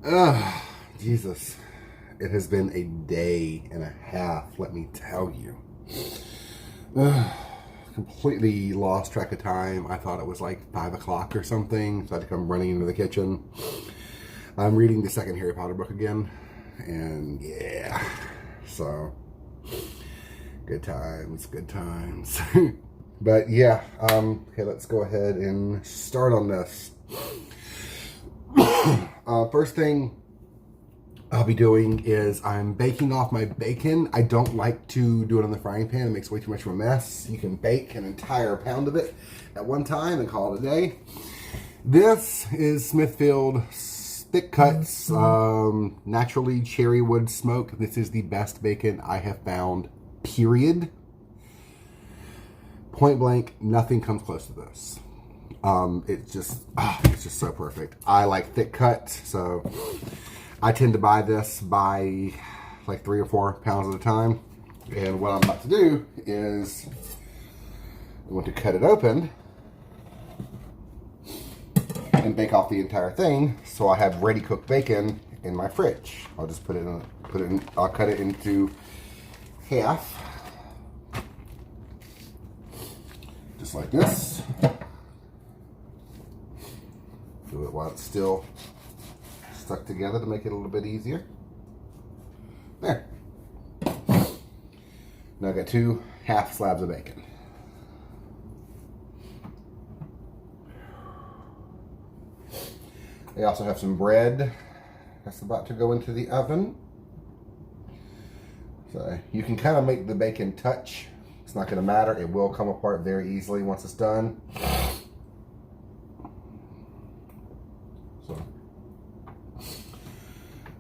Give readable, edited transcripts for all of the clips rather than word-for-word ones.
Ugh, Jesus. It has been a day and a half, let me tell you. Ugh, completely lost track of time. I thought it was like 5 o'clock or something, so I had to come running into the kitchen. I'm reading the second Harry Potter book again, and yeah, so good times, good times. But yeah, okay, let's go ahead and start on this. First thing I'll be doing is I'm baking off my bacon. I don't like to do it on the frying pan. It makes way too much of a mess. You can bake an entire pound of it at one time and call it a day. This is Smithfield Thick Cuts, naturally cherry wood smoke. This is the best bacon I have found, period. Point blank, nothing comes close to this. It's just so perfect. I like thick cut, so I tend to buy this by like 3 or 4 pounds at a time. And what I'm about to do is I want to cut it open and bake off the entire thing, so I have ready cooked bacon in my fridge. I'll just I'll cut it into half, just like this. Do it while it's still stuck together to make it a little bit easier. There. Now I got 2 half slabs of bacon. I also have some bread that's about to go into the oven. So you can kind of make the bacon touch. It's not going to matter. It will come apart very easily once it's done. So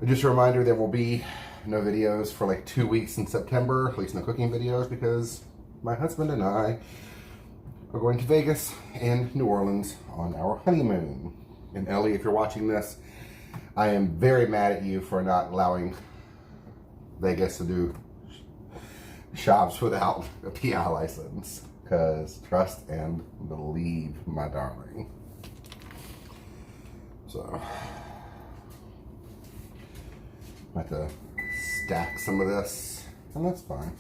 just a reminder, there will be no videos for like 2 weeks in September, at least no cooking videos, because my husband and I are going to Vegas and New Orleans on our honeymoon. And Ellie, if you're watching this, I am very mad at you for not allowing Vegas to do shops without a PI license. Because trust and believe, my darling. So, I have to stack some of this, and that's fine.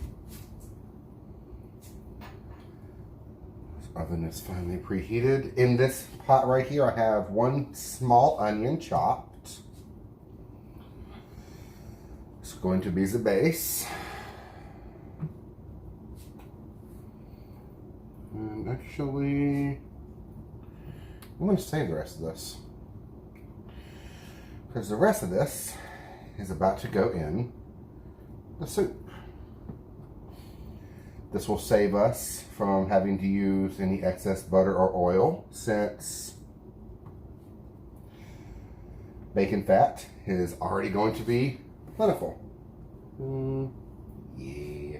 Oven is finally preheated. In this pot right here, I have 1 small onion chopped. It's going to be the base. And actually, I'm going to save the rest of this, because the rest of this is about to go in the soup. This will save us from having to use any excess butter or oil, since bacon fat is already going to be plentiful. Yeah.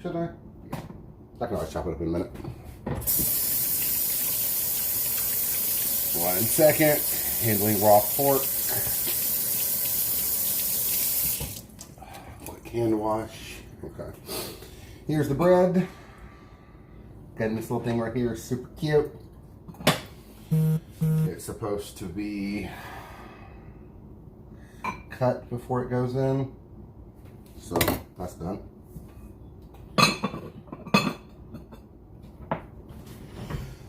Should I? Yeah. I can always chop it up in a minute. 1 second. Handling raw pork. Quick hand wash. Okay. Here's the bread. Got this little thing right here, super cute. It's supposed to be cut before it goes in. So that's done.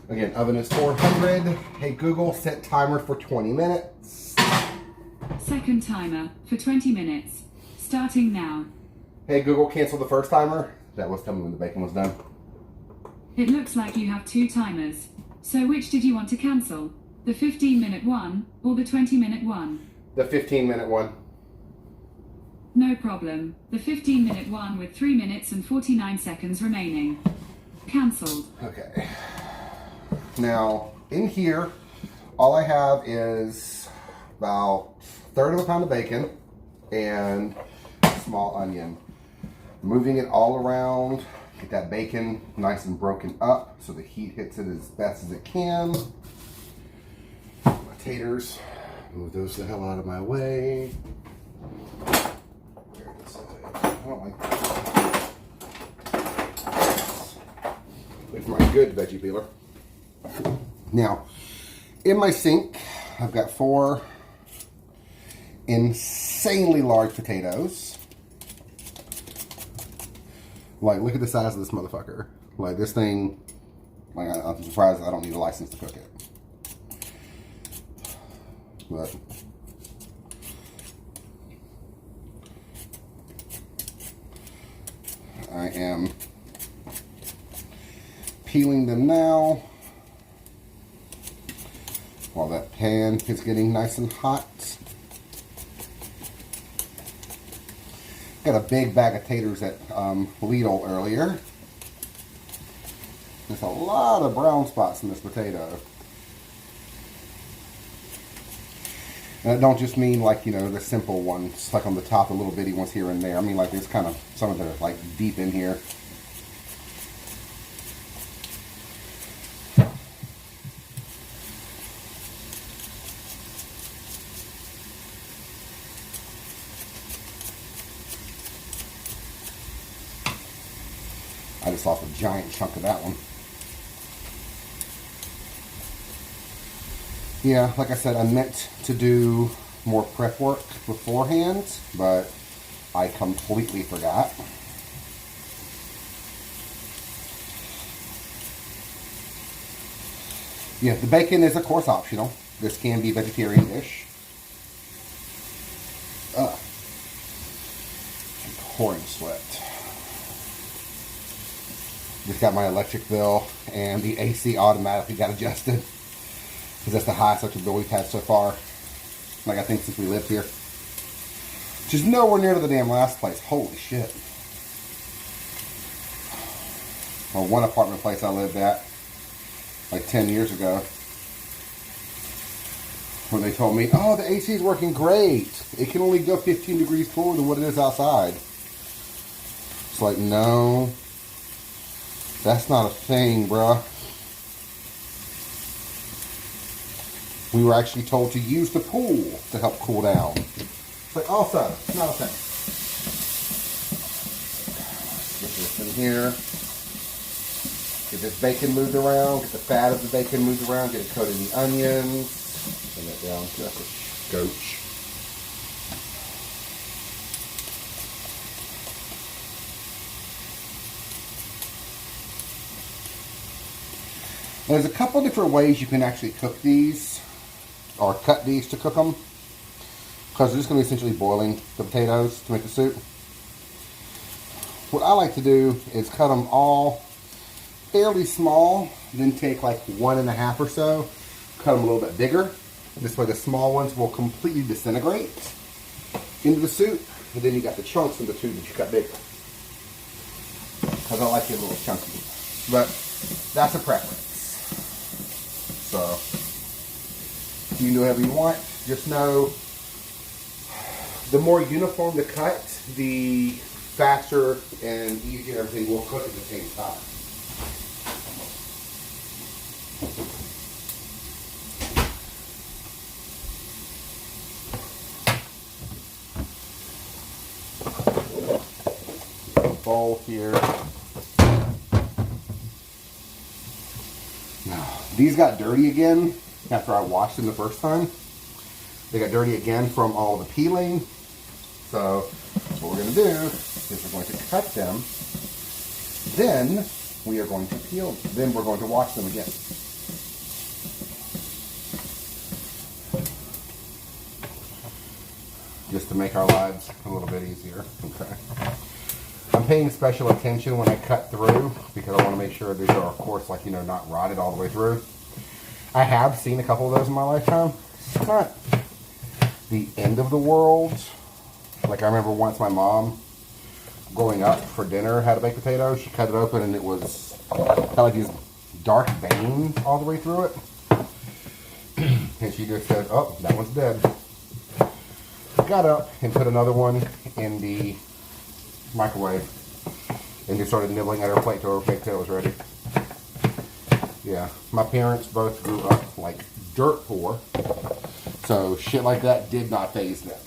Again, oven is 400. Hey Google, set timer for 20 minutes. Second timer for 20 minutes. Starting now. Hey Google, cancel the first timer. That was telling me when the bacon was done. It looks like you have 2 timers. So which did you want to cancel? The 15-minute one or the 20-minute one? The 15-minute one. No problem. The 15-minute one with 3 minutes and 49 seconds remaining. Cancelled. Okay. Now, in here, all I have is about 1/3 of a pound of bacon and a small onion. Moving it all around, get that bacon nice and broken up so the heat hits it as best as it can. My taters, move those the hell out of my way. I don't like that. Wait for my good veggie peeler. Now, in my sink, I've got 4 insanely large potatoes. Like, look at the size of this motherfucker. Like, this thing, like, I'm surprised I don't need a license to cook it. But I am peeling them now while that pan is getting nice and hot. Got a big bag of taters at Lidl earlier. There's a lot of brown spots in this potato. And I don't just mean like, you know, the simple ones, like on the top, the little bitty ones here and there. I mean like there's kind of some of the like deep in here. I just lost a giant chunk of that one. Yeah, like I said, I meant to do more prep work beforehand, but I completely forgot. Yeah, the bacon is of course optional. This can be vegetarian-ish. I'm pouring sweat. Just got my electric bill and the AC automatically got adjusted. Because that's the highest electric bill we've had so far. Like I think since we lived here. Which is nowhere near to the damn last place. Holy shit. Well, one apartment place I lived at like 10 years ago. When they told me, oh, the AC is working great. It can only go 15 degrees cooler than what it is outside. It's like, no. That's not a thing, bruh. We were actually told to use the pool to help cool down. But also, it's not a thing. Get this in here. Get this bacon moved around. Get the fat of the bacon moved around. Get it coated in the onions. Send that down to a scotch. There's a couple different ways you can actually cook these, or cut these to cook them, because they're just going to be essentially boiling the potatoes to make the soup. What I like to do is cut them all fairly small, then take like 1.5 or so, cut them a little bit bigger. This way the small ones will completely disintegrate into the soup, and then you got the chunks in the two that you cut bigger. Because I like it a little chunky. But that's a preference. So, you can do whatever you want. Just know, the more uniform the cut, the faster and easier everything will cook at the same time. Bowl here. These got dirty again after I washed them the first time. They got dirty again from all the peeling. So what we're going to do is we're going to cut them. Then we are going to peel. Then we're going to wash them again. Just to make our lives a little bit easier. Okay. I'm paying special attention when I cut through because I want to make sure these are, of course, like, you know, not rotted all the way through. I have seen a couple of those in my lifetime. It's not the end of the world. Like, I remember once my mom, growing up for dinner, had a baked potato. She cut it open and it was kind of like these dark veins all the way through it. And she just said, oh, that one's dead. Got up and put another one in the microwave and just started nibbling at her plate till her baked potato was ready. Yeah, my parents both grew up like dirt poor, so shit like that did not faze them.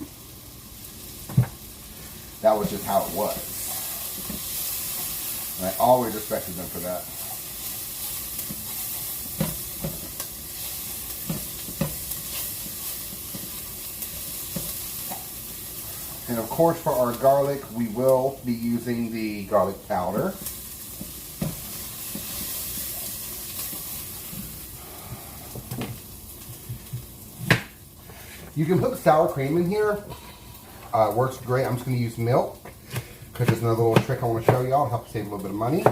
That was just how it was. And I always respected them for that. And of course, for our garlic, we will be using the garlic powder. You can put sour cream in here. It works great. I'm just going to use milk because there's another little trick I want to show y'all to help save a little bit of money.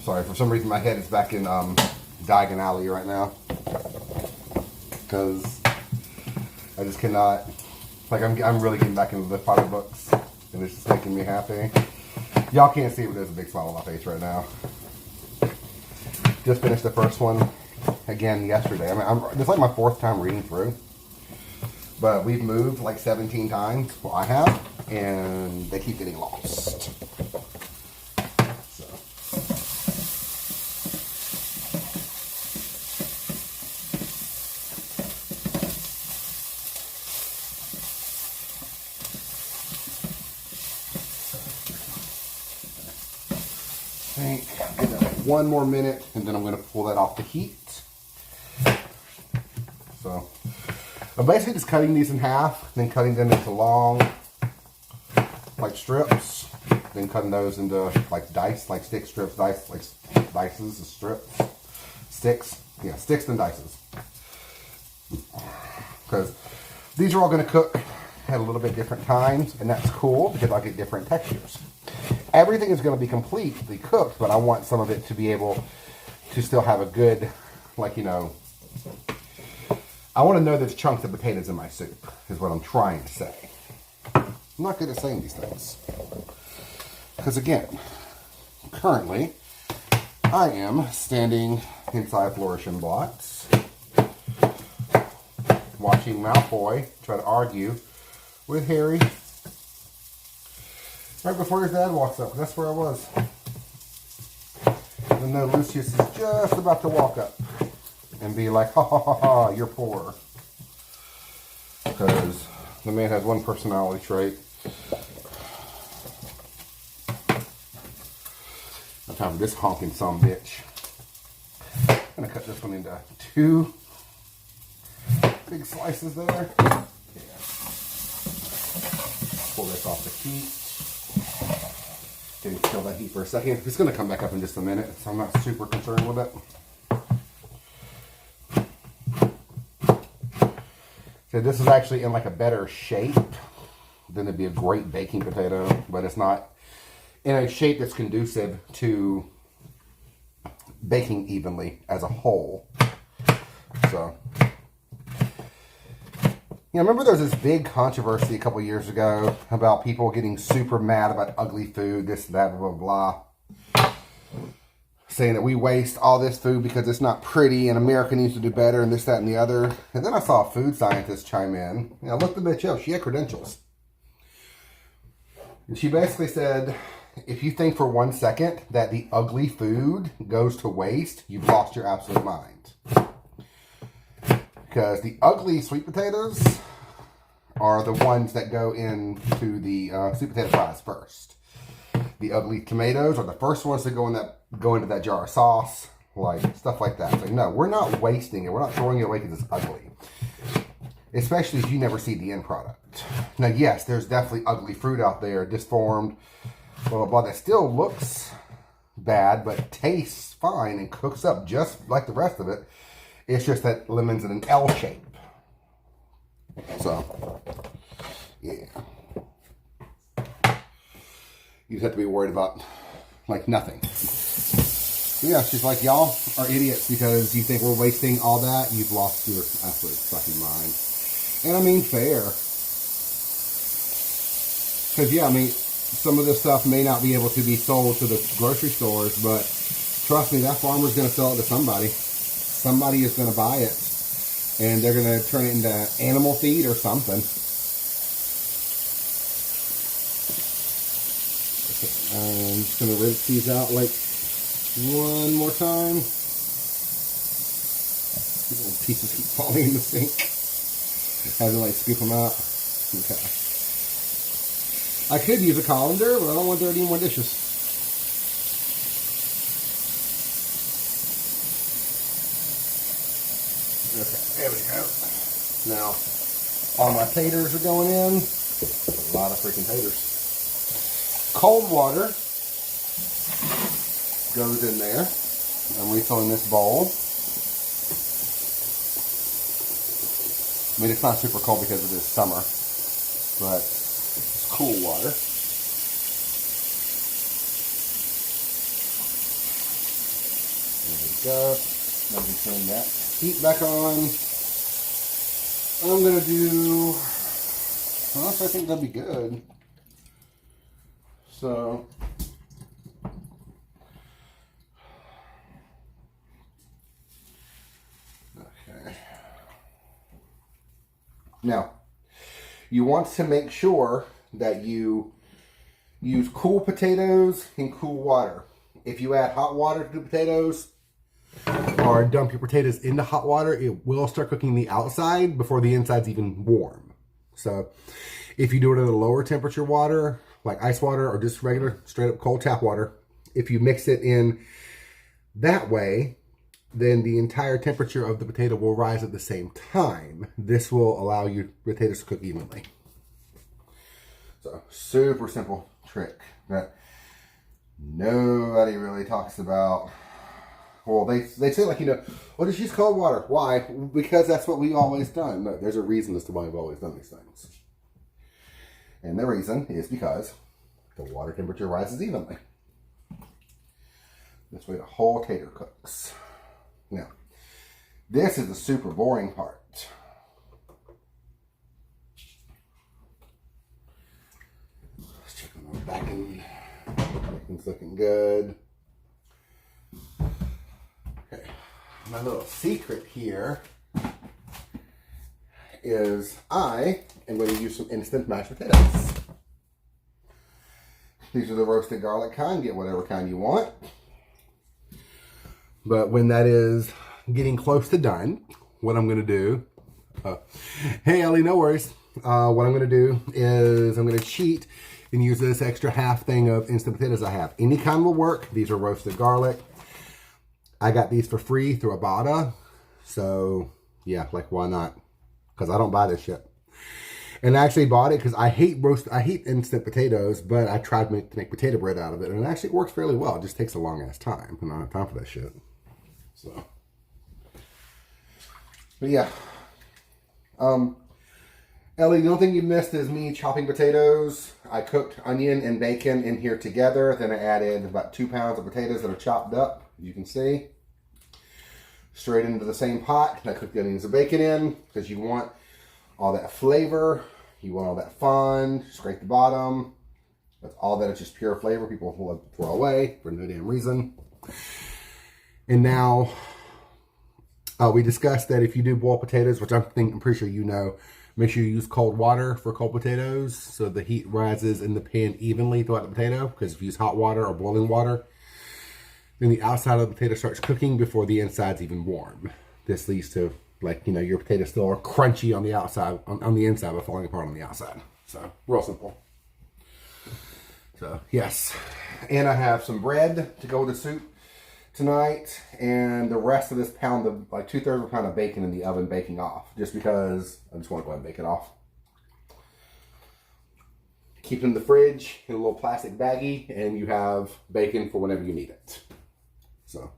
Sorry, for some reason my head is back in Diagon Alley right now because I just cannot. Like I'm really getting back into the Potter books, and it's just making me happy. Y'all can't see it, but there's a big smile on my face right now. Just finished the first one again yesterday. I mean, it's like my 4th time reading through. But we've moved like 17 times. Well, I have, and they keep getting lost. So. I think give it one more minute, and then I'm going to pull that off the heat. So I'm basically just cutting these in half, then cutting them into long, like strips, then cutting those into like dice, like stick strips, dice, like dices, strips, sticks, yeah, sticks and dices. Because these are all going to cook at a little bit different times, and that's cool because I'll get different textures. Everything is going to be completely cooked, but I want some of it to be able to still have a good, like, you know, I want to know there's chunks of potatoes in my soup, is what I'm trying to say. I'm not good at saying these things. Because again, currently, I am standing inside Flourish and Blots, watching Malfoy try to argue with Harry right before his dad walks up. That's where I was. And then Lucius is just about to walk up and be like, ha ha ha ha, you're poor. Because the man has one personality trait. No time for this honking some bitch. I'm gonna cut this one into 2 big slices there. Yeah. Pull this off the heat. Kill that heat for a second. It's going to come back up in just a minute, so I'm not super concerned with it. So this is actually in like a better shape than it'd be a great baking potato, but it's not in a shape that's conducive to baking evenly as a whole. So, you know, remember there was this big controversy a couple years ago about people getting super mad about ugly food, this, that, blah, blah, blah. Saying that we waste all this food because it's not pretty and America needs to do better and this, that, and the other. And then I saw a food scientist chime in. And I looked the bitch up. She had credentials. And she basically said, if you think for 1 second that the ugly food goes to waste, you've lost your absolute mind. Because the ugly sweet potatoes are the ones that go into the sweet potato fries first. The ugly tomatoes are the first ones that go into that jar of sauce, like stuff like that. So no, we're not wasting it. We're not throwing it away because it's ugly. Especially if you never see the end product. Now, yes, there's definitely ugly fruit out there, disformed, blah, blah, blah, that still looks bad, but tastes fine and cooks up just like the rest of it. It's just that lemon's in an L shape. So, yeah. You just have to be worried about, like, nothing. Yeah, she's like, y'all are idiots because you think we're wasting all that. You've lost your absolute fucking mind. And I mean fair. Because, yeah, I mean, some of this stuff may not be able to be sold to the grocery stores, but trust me, that farmer's going to sell it to somebody. Somebody is going to buy it, and they're going to turn it into animal feed or something. I'm just going to rinse these out like one more time. These little pieces keep falling in the sink. Have to like scoop them out. Okay. I could use a colander, but I don't want there to be more dishes. Okay, there we go. Now, all my taters are going in. A lot of freaking taters. Cold water goes in there. I'm refilling this bowl. I mean, it's not super cold because it is summer, but it's cool water. There we go. Let me turn that heat back on. I'm gonna do, well, I think that'll be good. So, okay. Now, you want to make sure that you use cool potatoes in cool water. If you add hot water to the potatoes, or dump your potatoes into hot water, it will start cooking the outside before the inside's even warm. So if you do it in a lower temperature water, like ice water or just regular straight up cold tap water, if you mix it in that way, then the entire temperature of the potato will rise at the same time. This will allow your potatoes to cook evenly. So super simple trick that nobody really talks about. Well, they say, like, you know, well, just use cold water. Why? Because that's what we've always done. No, there's a reason as to why we've always done these things. And the reason is because the water temperature rises evenly. This way the whole tater cooks. Now, this is the super boring part. Let's check on the bacon. Bacon's looking good. Okay, my little secret here is I am going to use some instant mashed potatoes. These are the roasted garlic kind. Get whatever kind you want. But when that is getting close to done, what I'm going to do, hey Ellie, no worries. What I'm going to do is I'm going to cheat and use this extra half thing of instant potatoes I have. Any kind will work. These are roasted garlic. I got these for free through Ibotta. So yeah, like why not? Because I don't buy this shit. And I actually bought it because I hate instant potatoes, but I tried to make potato bread out of it, and it actually works fairly well. It just takes a long ass time, and I don't have time for that shit. So, but yeah. Ellie, the only thing you missed is me chopping potatoes. I cooked onion and bacon in here together. Then I added about 2 pounds of potatoes that are chopped up, as you can see. Straight into the same pot. And I cooked the onions and bacon in because you want all that flavor. You want all that fun. Scrape the bottom. That's all that is just pure flavor. People will throw away for no damn reason. And now, we discussed that if you do boil potatoes, which I'm pretty sure you know, make sure you use cold water for cold potatoes so the heat rises in the pan evenly throughout the potato. Because if you use hot water or boiling water, then the outside of the potato starts cooking before the inside's even warm. This leads to, like, you know, your potatoes still are crunchy on the outside, on the inside, but falling apart on the outside. So, real simple. So, yes. And I have some bread to go with the soup tonight, and the rest of this pound of, like 2/3 of a pound of bacon in the oven baking off, just because I just want to go ahead and bake it off. Keep it in the fridge in a little plastic baggie, and you have bacon for whenever you need it. So,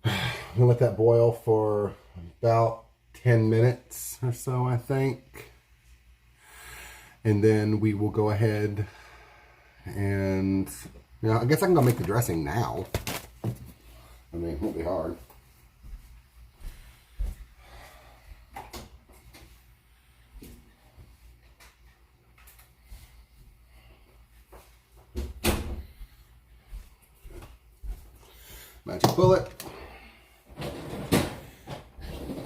I'm gonna let that boil for about 10 minutes or so, I think. And then we will go ahead and, you know, I guess I can go make the dressing now. I mean, it won't be hard. Magic bullet.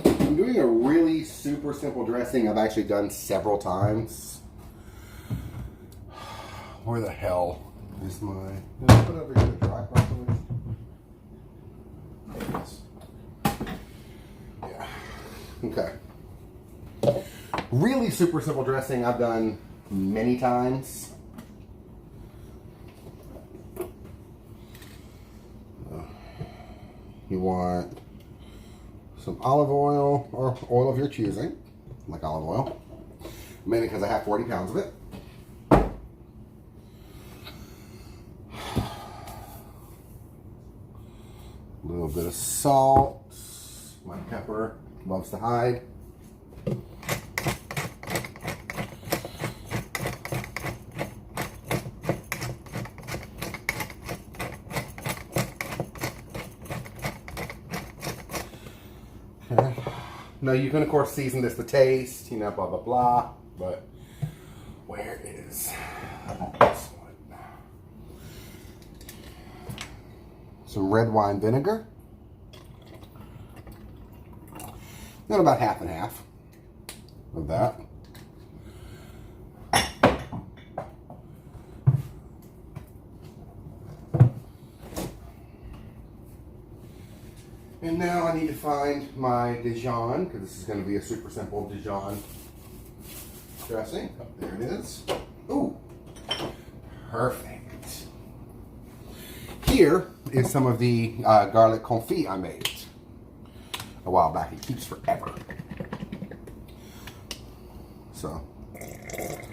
I'm doing a really super simple dressing I've actually done several times. Where the hell is my... Did I put it over here to dry properly? Yeah. Okay. Really super simple dressing I've done many times. You want some olive oil or oil of your choosing, like olive oil, mainly because I have 40 pounds of it. A little bit of salt. My pepper loves to hide. Okay. Now you can of course season this to taste, you know, blah blah blah. But where is this one? Some red wine vinegar. Then about half and half of that. And now I need to find my Dijon, because this is going to be a super simple Dijon dressing. Oh, there it is. Ooh, perfect. Here is some of the garlic confit I made a while back. It keeps forever. So, a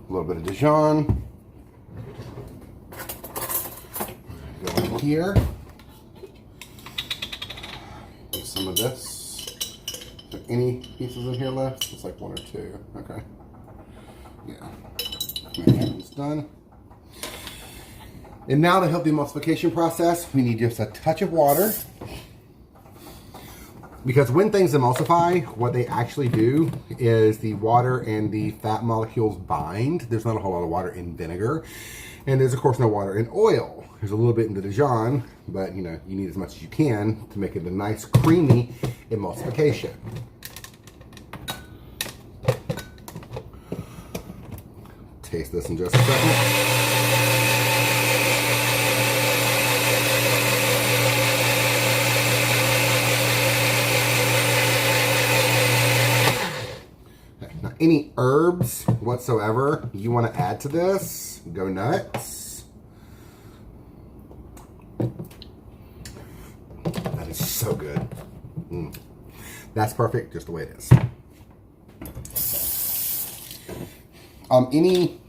little bit of Dijon. Go in here. Get some of this. Is there any pieces in here left? It's like one or two. Okay. Yeah. It's done. And now to help the emulsification process, we need just a touch of water. Because when things emulsify, what they actually do is the water and the fat molecules bind. There's not a whole lot of water in vinegar. And there's of course no water in oil. There's a little bit in the Dijon, but you know, you need as much as you can to make it a nice creamy emulsification. Taste this in just a second. Any herbs whatsoever you want to add to this, go nuts. That is so good. That's perfect, just the way it is. Any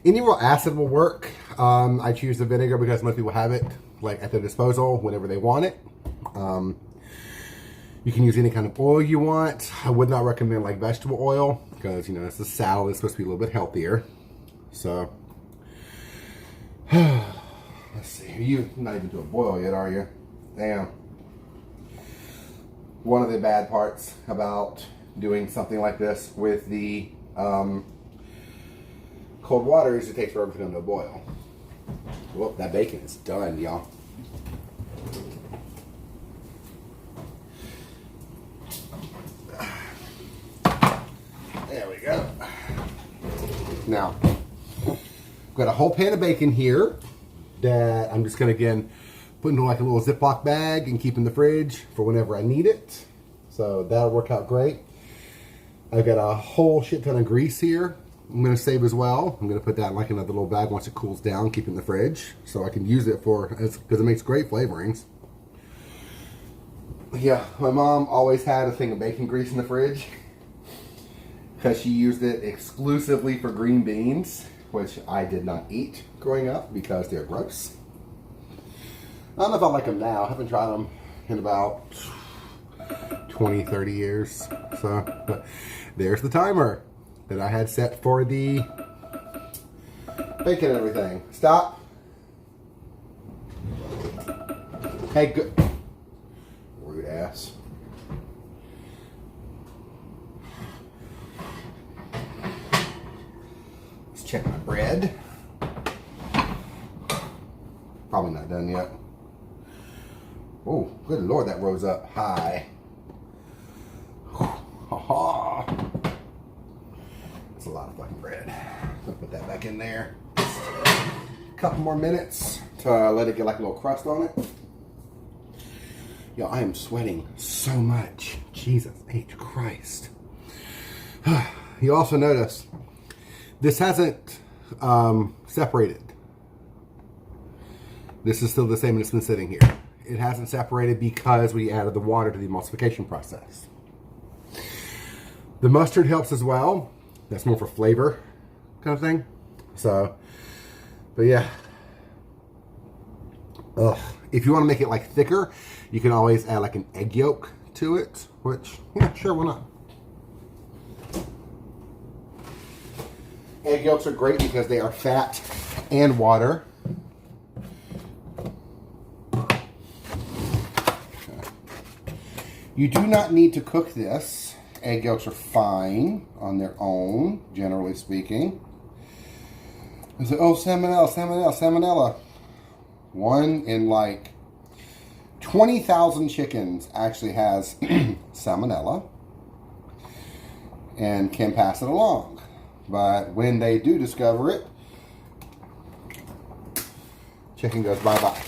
real acid will work. I choose the vinegar because most people have it like at their disposal whenever they want it. You can use any kind of oil you want. I would not recommend like vegetable oil because, you know, it's a salad. It's supposed to be a little bit healthier. So, let's see. You're not even to a boil yet, are you? Damn. One of the bad parts about doing something like this with the cold water is it takes forever for them to boil. Well, that bacon is done, y'all. There we go. Now, I've got a whole pan of bacon here that I'm just going to, again, put into like a little Ziploc bag and keep in the fridge for whenever I need it. So that'll work out great. I've got a whole shit ton of grease here I'm going to save as well. I'm going to put that in like another little bag once it cools down, keep it in the fridge so I can use it for, because it makes great flavorings. Yeah, my mom always had a thing of bacon grease in the fridge because she used it exclusively for green beans, which I did not eat growing up because they're gross. I don't know if I like them now. I haven't tried them in about 20, 30 years. So, but there's the timer that I had set for the bacon and everything. Stop. Hey, good. Rude ass. Let's check my bread. Probably not done yet. Oh, good Lord, that rose up high. That's a lot of fucking bread. I'll put that back in there. A couple more minutes to let it get like a little crust on it. Yo, I am sweating so much. Jesus H. Christ. You also notice this hasn't separated. This is still the same and it's been sitting here. it hasn't separated because we added the water to the emulsification process. The mustard helps as well. That's more for flavor kind of thing. So, but yeah. Ugh. If you want to make it like thicker, you can always add like an egg yolk to it, which, yeah, sure, why not? Egg yolks are great because they are fat and water. You do not need to cook this. Egg yolks are fine on their own, generally speaking. I said, oh, salmonella. One in like 20,000 chickens actually has salmonella and can pass it along. But when they do discover it, chicken goes bye-bye.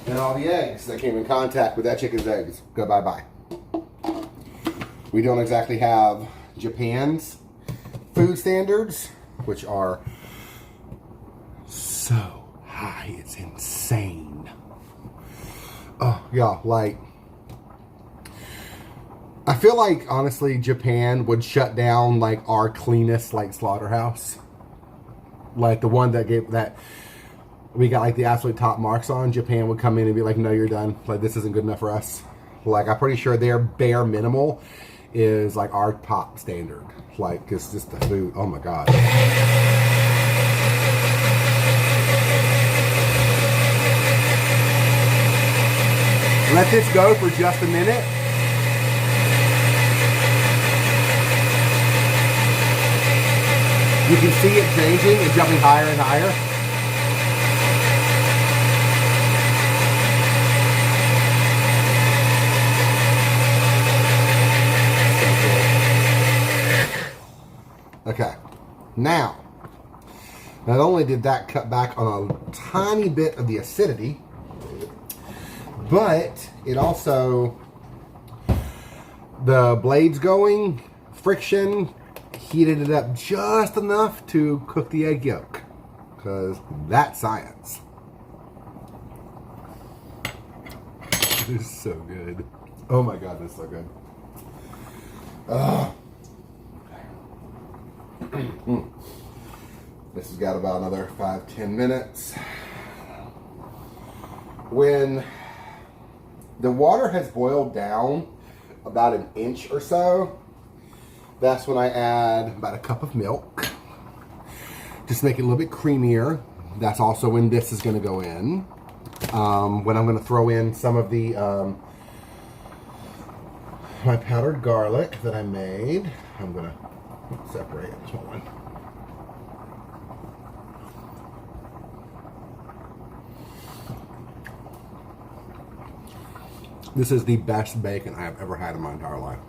And all the eggs that came in contact with that chicken's eggs go bye-bye. We don't exactly have Japan's food standards, which are so high, it's insane. Oh, yeah, like, I feel like, honestly, Japan would shut down, like, our cleanest, like, slaughterhouse. Like, the one that gave, that we got, like, the absolute top marks on. Japan would come in and be like, no, you're done. Like, this isn't good enough for us. Like, I'm pretty sure their bare minimal is, like, our top standard. Like, it's just the food. Oh, my God. Let this go for just a minute. You can see it changing and jumping higher and higher. Okay, now, not only did that cut back on a tiny bit of the acidity, but it also, the blades going, friction, heated it up just enough to cook the egg yolk, because that's science. This is so good. Oh my God, this is so good. This has got about another 5-10 minutes. When the water has boiled down about an inch or so, that's when I add about a cup of milk. Just make it a little bit creamier. That's also when this is going to go in. When I'm going to throw in some of the my powdered garlic that I made. I'm going to separate this one. This is the best bacon I have ever had in my entire life.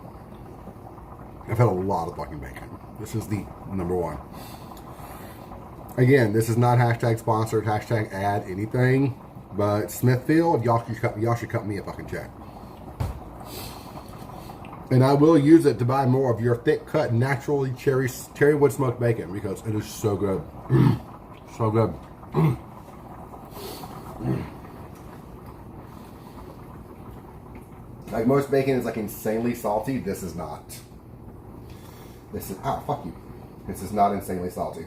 I've had a lot of fucking bacon. This is the number one. Again, this is not hashtag sponsored, hashtag ad anything, but Smithfield, y'all should cut me a fucking check. And I will use it to buy more of your thick cut, naturally cherry wood smoked bacon because it is so good. So good. Like most bacon is like insanely salty. This is not. This is, fuck you. This is not insanely salty.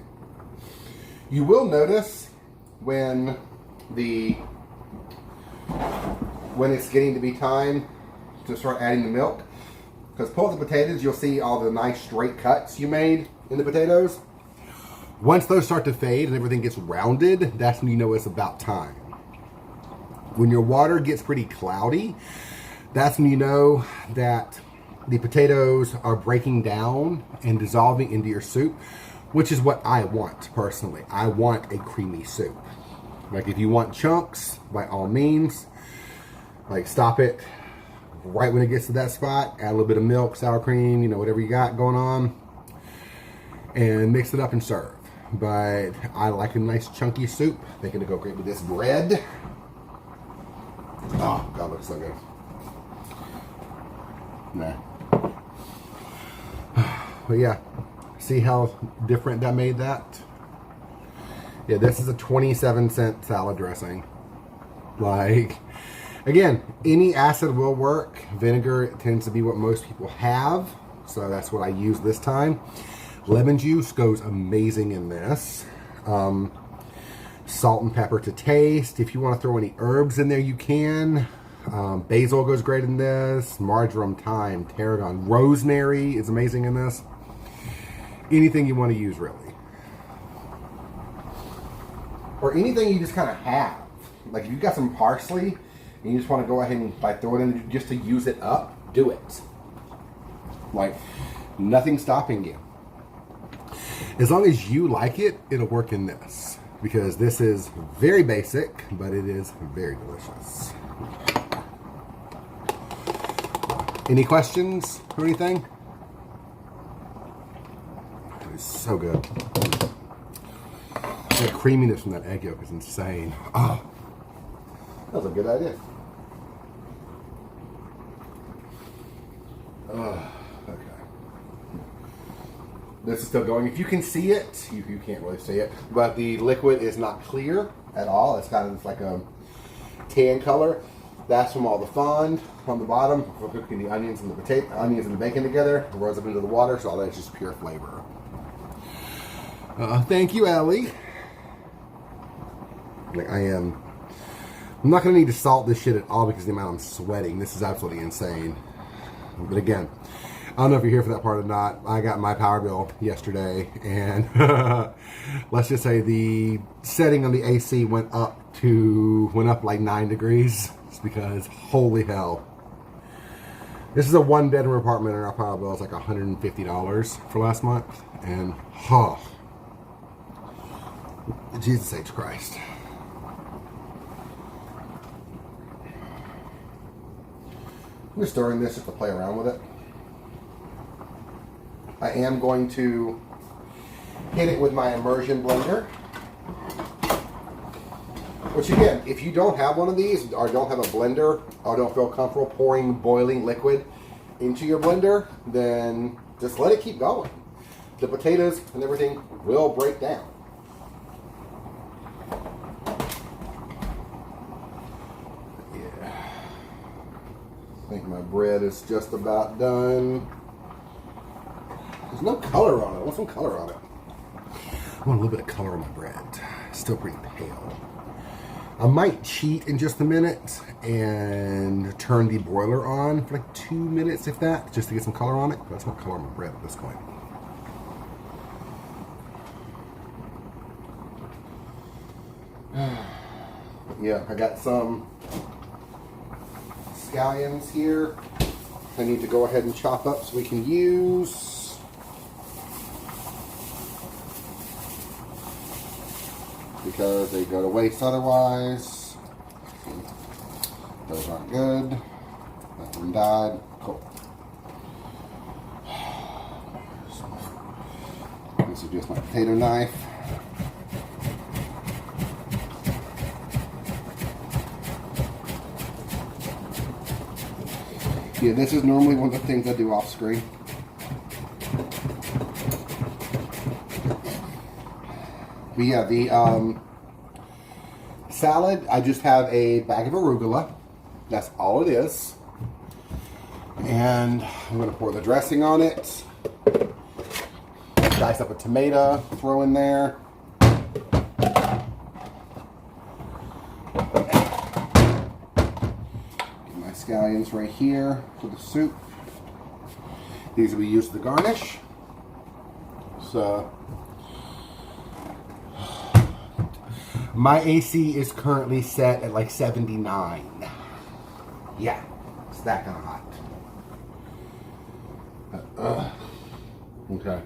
You will notice when it's getting to be time to start adding the milk, because pull the potatoes, you'll see all the nice straight cuts you made in the potatoes. Once those start to fade and everything gets rounded, that's when you know it's about time. When your water gets pretty cloudy, that's when you know that the potatoes are breaking down and dissolving into your soup, which is what I want personally. I want a creamy soup. Like if you want chunks, by all means, like stop it right when it gets to that spot, add a little bit of milk, sour cream, you know, whatever you got going on, and mix it up and serve. But I like a nice chunky soup. I think it'll go great with this bread. Oh, God, looks so good. Nah. But yeah, see how different that made that? Yeah, this is a 27-cent salad dressing. Like, again, any acid will work. Vinegar tends to be what most people have, so that's what I used this time. Lemon juice goes amazing in this. Salt and pepper to taste. If you want to throw any herbs in there, you can. Basil goes great in this. Marjoram, thyme, tarragon, rosemary is amazing in this. Anything you want to use, really. Or anything you just kind of have. Like if you've got some parsley and you just want to go ahead and like throw it in just to use it up, do it. Like, nothing stopping you. As long as you like it, it'll work in this. Because this is very basic, but it is very delicious. Any questions or anything? It is so good. The creaminess from that egg yolk is insane. Oh, that was a good idea. Oh, okay. This is still going. If you can see it, you can't really see it, but the liquid is not clear at all. It's kind of like a tan color. That's from all the fond on the bottom for cooking the onions and the bacon together. It rolls up into the water, so all that's just pure flavor. Thank you, Ellie. Like I'm not going to need to salt this shit at all because of the amount I'm sweating. This is absolutely insane. But again, I don't know if you're here for that part or not. I got my power bill yesterday, and let's just say the setting on the AC went up like 9 degrees. It's because holy hell. This is a 1-bedroom apartment, and our power bill is like $150 for last month, and Jesus H. Christ. I'm just stirring this just to play around with it. I am going to hit it with my immersion blender. Which again, if you don't have one of these, or don't have a blender, or don't feel comfortable pouring boiling liquid into your blender, then just let it keep going. The potatoes and everything will break down. I think my bread is just about done. There's no color on it. I want some color on it. I want a little bit of color on my bread. It's still pretty pale. I might cheat in just a minute and turn the broiler on for like 2 minutes, if that, just to get some color on it. But that's not color on my bread at this point. Yeah, I got some scallions here I need to go ahead and chop up so we can use. Because they go to waste otherwise. Those aren't good. That one died. Cool. This is just my potato knife. Yeah, this is normally one of the things I do off screen. But yeah, the salad, I just have a bag of arugula. That's all it is. And I'm going to pour the dressing on it. Dice up a tomato, throw in there. Scallions right here for the soup. These will be used to garnish. So my AC is currently set at like 79. Yeah, it's that kind of hot. Okay.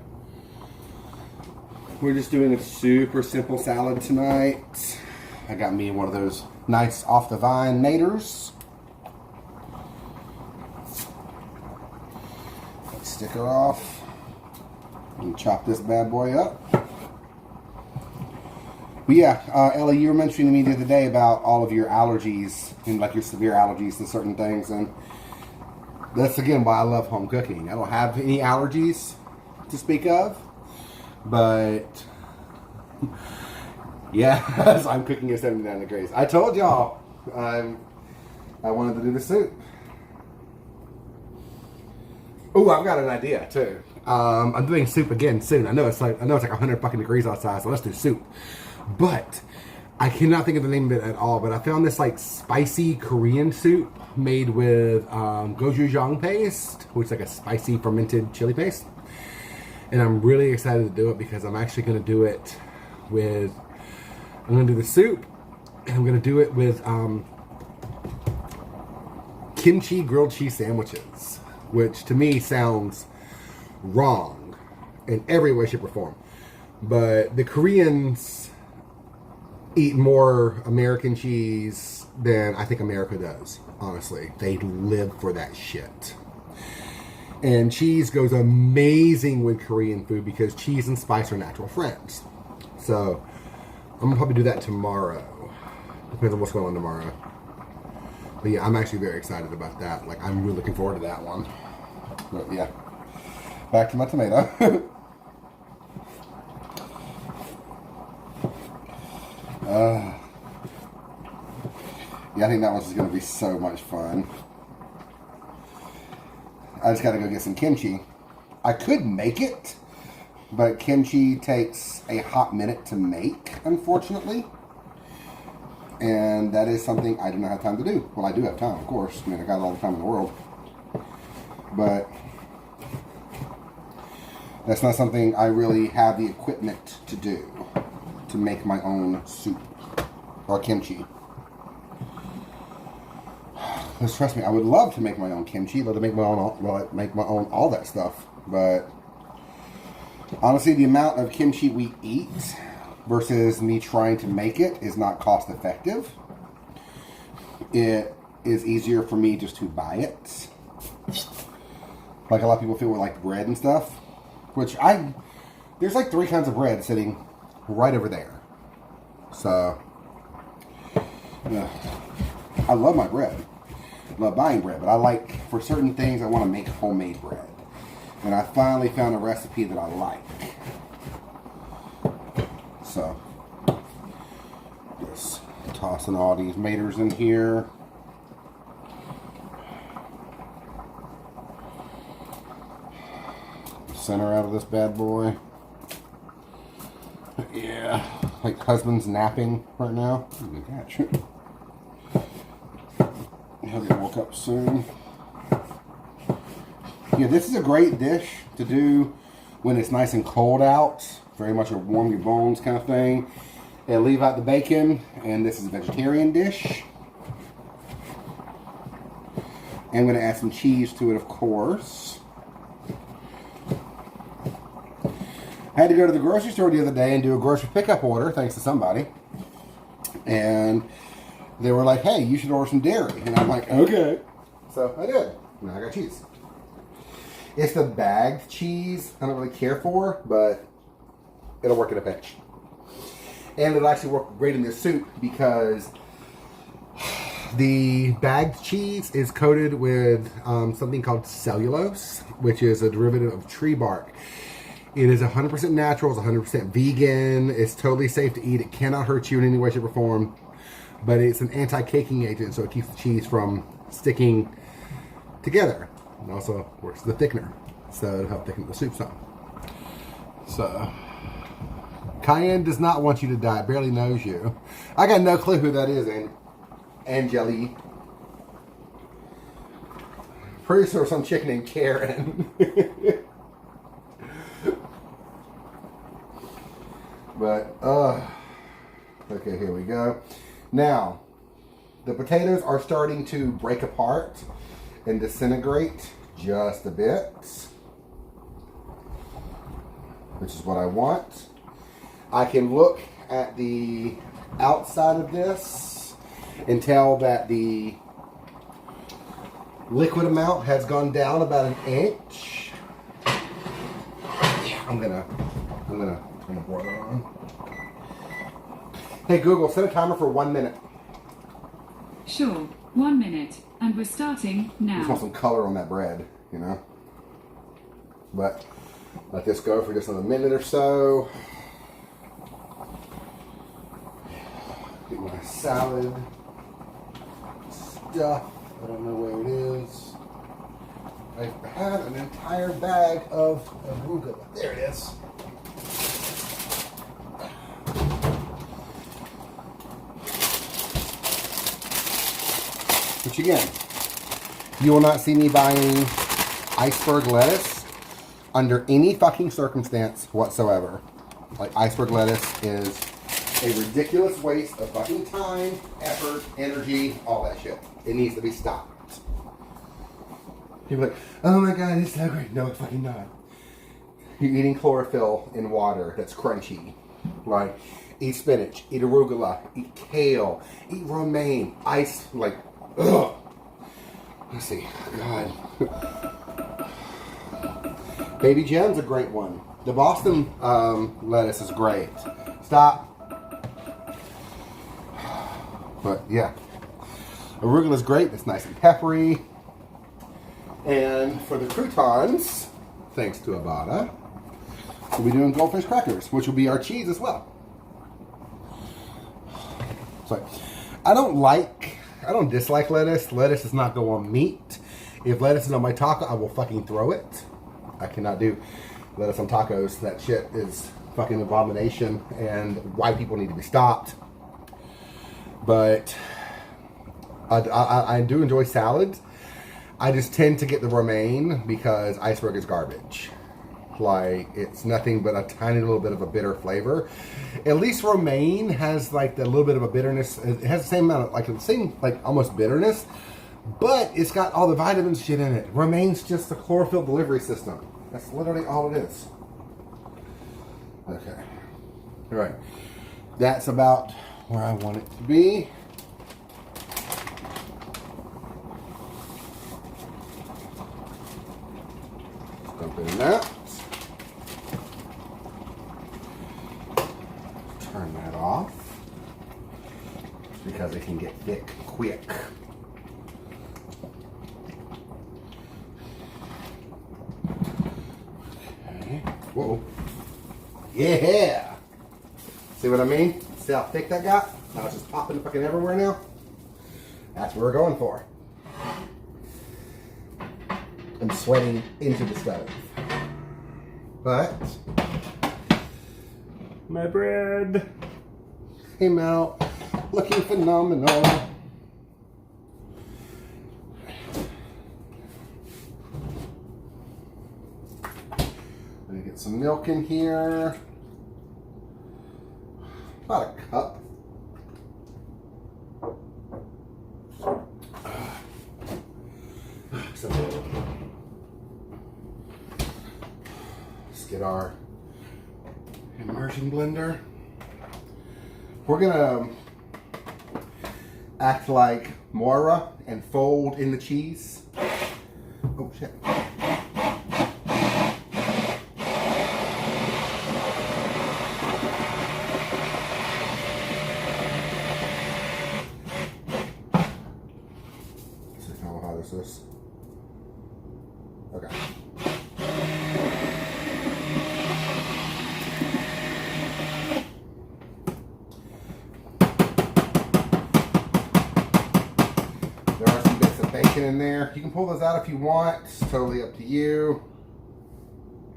We're just doing a super simple salad tonight. I got me one of those nice off the vine naters. Stick her off and chop this bad boy up. But yeah, Ellie, you were mentioning to me the other day about all of your allergies and like your severe allergies to certain things, and that's again why I love home cooking. I don't have any allergies to speak of, but yeah, I'm cooking at 79 degrees. I told y'all I wanted to do the soup. Oh, I've got an idea too. I'm doing soup again soon. I know it's like 100 fucking degrees outside, so let's do soup. But I cannot think of the name of it at all. But I found this like spicy Korean soup made with gochujang paste, which is like a spicy fermented chili paste. And I'm really excited to do it because I'm actually going to do it with. I'm going to do the soup, and I'm going to do it with kimchi grilled cheese sandwiches, which to me sounds wrong in every way, shape, or form. But the Koreans eat more American cheese than I think America does, honestly. They live for that shit. And cheese goes amazing with Korean food because cheese and spice are natural friends. So I'm going to probably do that tomorrow. Depends on what's going on tomorrow. But yeah, I'm actually very excited about that. Like, I'm really looking forward to that one. But yeah, back to my tomato. Yeah, I think that one's just going to be so much fun. I just got to go get some kimchi. I could make it, but kimchi takes a hot minute to make, unfortunately. And that is something I do not have time to do. Well, I do have time, of course. I mean, I got all the time in the world. But that's not something I really have the equipment to do, to make my own soup or kimchi. Because trust me, I would love to make my own kimchi, love to make my own all that stuff. But honestly, the amount of kimchi we eat versus me trying to make it is not cost effective. It is easier for me just to buy it. Like a lot of people feel with like bread and stuff, which there's like 3 kinds of bread sitting right over there. So, yeah. I love my bread. I love buying bread, but I like, for certain things, I want to make homemade bread. And I finally found a recipe that I like. So, just tossing all these maters in here. Center out of this bad boy. Yeah, like husband's napping right now. Gosh. He'll get woke up soon. Yeah, this is a great dish to do when it's nice and cold out. Very much a warm your bones kind of thing. And leave out the bacon. And this is a vegetarian dish. I'm going to add some cheese to it, of course. I had to go to the grocery store the other day and do a grocery pickup order, thanks to somebody. And they were like, hey, you should order some dairy. And I'm like, okay. So I did. Now I got cheese. It's the bagged cheese I don't really care for, but it'll work in a pinch. And it'll actually work great in this soup because the bagged cheese is coated with something called cellulose, which is a derivative of tree bark. It is 100% natural, it's 100% vegan, it's totally safe to eat, it cannot hurt you in any way, shape, or form, but it's an anti-caking agent, so it keeps the cheese from sticking together. It also works as a thickener, so it'll help thicken the soup some. So, Cayenne does not want you to die, it barely knows you. I got no clue who that is, Angeli. Pretty sure some chick named Karen. But, okay, here we go. Now, the potatoes are starting to break apart and disintegrate just a bit, which is what I want. I can look at the outside of this and tell that the liquid amount has gone down about an inch. I'm gonna turn the boiler on. Hey Google, set a timer for 1 minute. Sure, 1 minute, and we're starting now. Just want some color on that bread, you know. But let this go for just another minute or so. Get my salad stuff. I don't know where it is. I had an entire bag of arugula. There it is. Which again, you will not see me buying iceberg lettuce under any fucking circumstance whatsoever. Like, iceberg lettuce is a ridiculous waste of fucking time, effort, energy, all that shit. It needs to be stopped. People are like, oh my god, it's so great. No, it's fucking not. You're eating chlorophyll in water that's crunchy. Like, eat spinach, eat arugula, eat kale, eat romaine, ice, like, ugh. Let's see. God. Baby Gem's a great one. The Boston lettuce is great. Stop. But yeah, arugula is great. It's nice and peppery. And for the croutons, thanks to Avada, we'll be doing goldfish crackers, which will be our cheese as well. So I don't dislike lettuce. Lettuce does not go on meat. If lettuce is on my taco, I will fucking throw it. I cannot do lettuce on tacos. That shit is fucking abomination, and white people need to be stopped. But I do enjoy salads. I just tend to get the romaine because iceberg is garbage. Like, it's nothing but a tiny little bit of a bitter flavor. At least romaine has like the little bit of a bitterness. It has the same amount of, like, the same, like, almost bitterness, but it's got all the vitamins shit in it. Romaine's just a chlorophyll delivery system. That's literally all it is. Okay. All right. That's about where I want it to be. Dump in that. Turn that off because it can get thick quick. Okay. Whoa. Yeah. See what I mean? See how thick that got? Now it's just popping fucking everywhere now. That's what we're going for. I'm sweating into the stove. But my bread came out looking phenomenal. Let me get some milk in here. About a cup. Let's get our immersion blender. We're gonna act like Moira and fold in the cheese. Oh shit. This. Okay. There are some bits of bacon in there. You can pull those out if you want. It's totally up to you.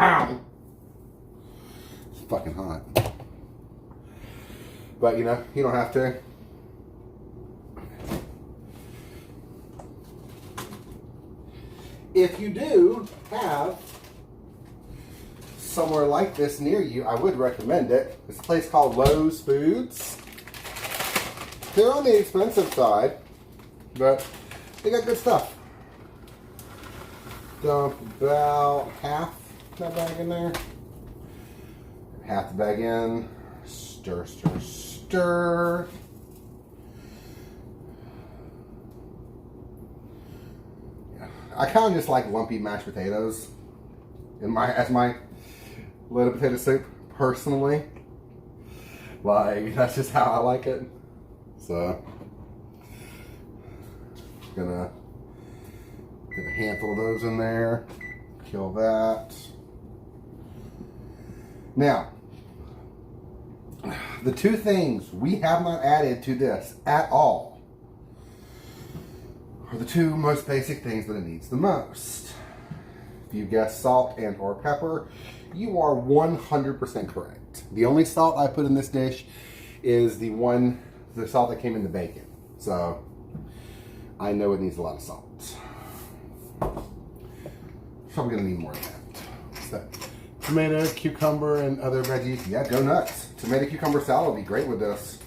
Ow! It's fucking hot. But you know, you don't have to. If you do have somewhere like this near you, I would recommend it. It's a place called Lowe's Foods. They're on the expensive side, but they got good stuff. Dump about half that bag in there. Half the bag in. Stir, stir, stir. I kind of just like lumpy mashed potatoes as my little potato soup, personally. Like, that's just how I like it. So, gonna get a handful of those in there. Kill that. Now, the two things we have not added to this at all are the two most basic things that it needs the most. If you guess salt and or pepper, you are 100% correct. The only salt I put in this dish is the salt that came in the bacon. So I know it needs a lot of salt. So I'm gonna need more of that. What's that? Tomato, cucumber, and other veggies. Yeah, go nuts. Tomato cucumber salad would be great with this.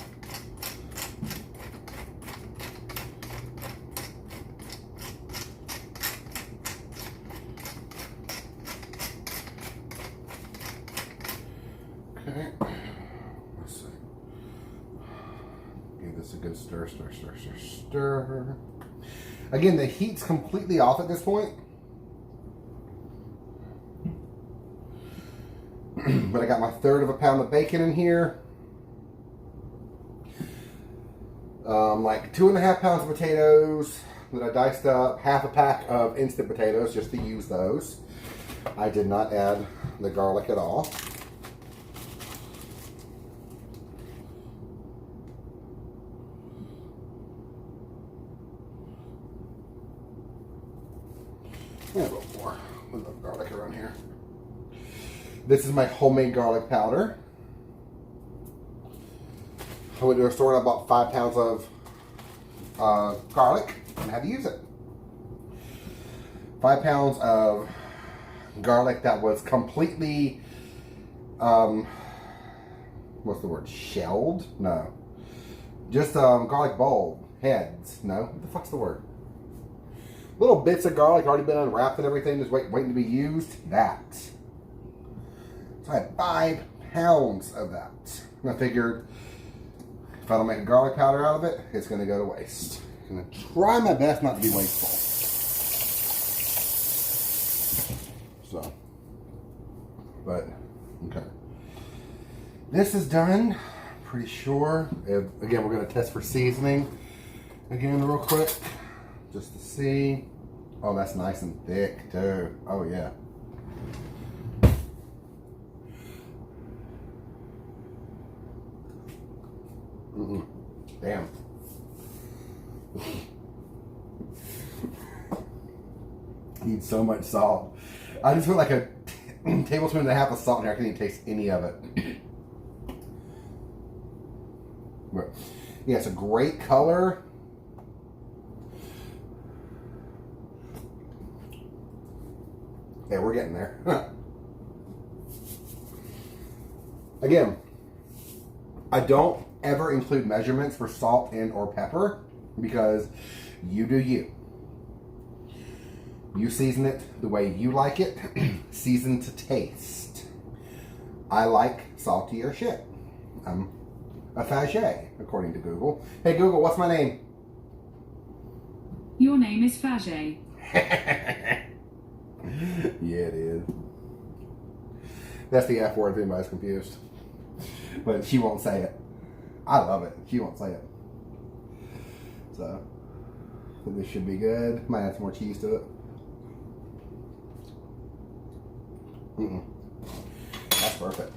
Okay. Let's see. Give this a good stir, stir, stir, stir, stir. Again, the heat's completely off at this point. But I got my 1/3 of a pound of bacon in here. Like 2.5 pounds of potatoes that I diced up. Half a pack of instant potatoes just to use those. I did not add the garlic at all. And a little more. A little garlic around here. This is my homemade garlic powder. I went to a store and I bought 5 pounds of garlic and had to use it. 5 pounds of garlic that was completely, what's the word? Shelled? No. Just garlic bulb heads. No. What the fuck's the word? Little bits of garlic already been unwrapped and everything, just waiting to be used. That. So I had 5 pounds of that. And I figured if I don't make a garlic powder out of it, it's going to go to waste. I'm going to try my best not to be wasteful. So, but, okay. This is done, pretty sure. Again, we're going to test for seasoning again real quick, just to see. Oh, that's nice and thick too. Oh yeah. Damn. Need so much salt. I just put like a tablespoon and a half of salt in here. I can't even taste any of it. But yeah, it's a great color. Yeah, we're getting there. Again, I don't ever include measurements for salt and or pepper because you do you. You season it the way you like it. Season to taste. I like saltier shit. I'm a Faget, according to Google. Hey Google, what's my name? Your name is Faget. Yeah, it is. That's the F word if anybody's confused. But she won't say it. I love it. She won't say it. So this should be good. Might add some more cheese to it. That's perfect.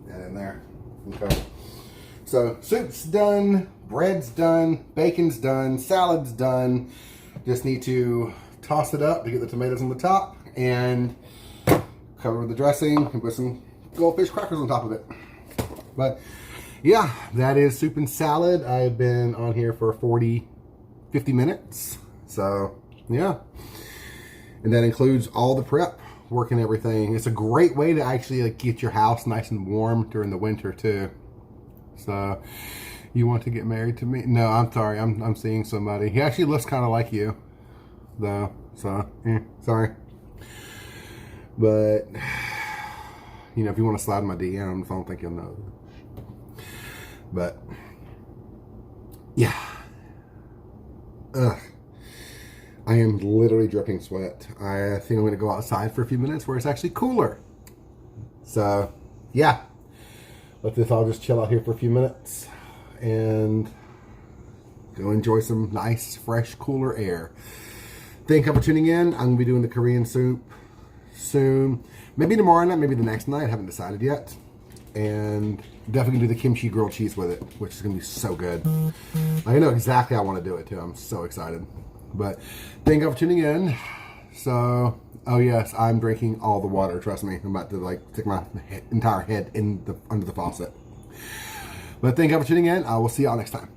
That in there. Okay. So soup's done, bread's done, bacon's done, salad's done. Just need to toss it up to get the tomatoes on the top and cover the dressing and put some goldfish crackers on top of it. But yeah, that is soup and salad. I've been on here for 50 minutes. So yeah. And that includes all the prep work and everything. It's a great way to actually like get your house nice and warm during the winter too. So you want to get married to me? No, I'm sorry. I'm seeing somebody. He actually looks kind of like you though. So sorry. But you know, if you want to slide my DMs, I don't think you'll know. But yeah. Ugh. I am literally dripping sweat. I think I'm going to go outside for a few minutes where it's actually cooler. So, yeah. Let this all just chill out here for a few minutes and go enjoy some nice, fresh, cooler air. Thank you for tuning in. I'm going to be doing the Korean soup soon. Maybe tomorrow night, maybe the next night. I haven't decided yet. and definitely gonna do the kimchi grilled cheese with it, which is gonna be so good. I know exactly how I want to do it too. I'm so excited. But thank you for tuning in. So, oh yes, I'm drinking all the water. Trust me, I'm about to like stick my entire head in under the faucet. But thank you for tuning in. I will see y'all next time.